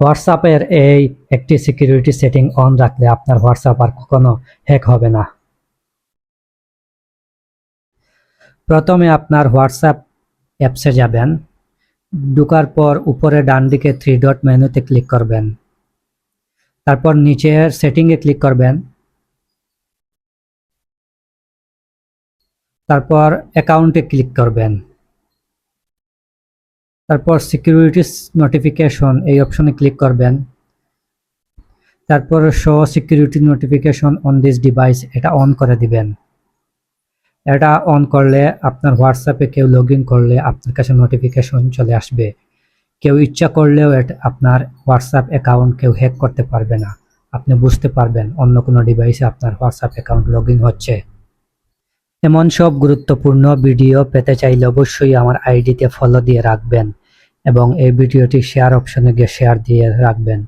হোয়াটসঅ্যাপের এই একটি সিকিউরিটি সেটিং অন রাখলে আপনার হোয়াটসঅ্যাপ আর কখনো হ্যাক হবে না। প্রথমে আপনার হোয়াটসঅ্যাপ অ্যাপসে যাবেন। ঢোকার পর উপরে ডান দিকে 3 ডট মেনুতে ক্লিক করবেন। তারপর নিচের সেটিংয়ে ক্লিক করবেন। তারপর অ্যাকাউন্টে ক্লিক করবেন। তারপর সিকিউরিটি নোটিফিকেশন এই অপশনে ক্লিক করবেন। তারপর show security notification on this device এটা অন করে দিবেন। এটা অন করলে আপনার হোয়াটসঅ্যাপে কেউ লগ ইন করলে আপনার কাছে নোটিফিকেশন চলে আসবে। কেউ ইচ্ছা করলেও আপনার হোয়াটসঅ্যাপ অ্যাকাউন্ট কেউ হ্যাক করতে পারবে না। আপনি বুঝতে পারবেন অন্য কোনো ডিভাইসে আপনার হোয়াটসঅ্যাপ অ্যাকাউন্ট লগ ইন হচ্ছে। এমন সব গুরুত্বপূর্ণ ভিডিও পেতে চাইলে অবশ্যই আমার আইডিতে ফলো দিয়ে রাখবেন এবং এই ভিডিওটি শেয়ার অপশনে গিয়ে শেয়ার দিয়ে রাখবেন।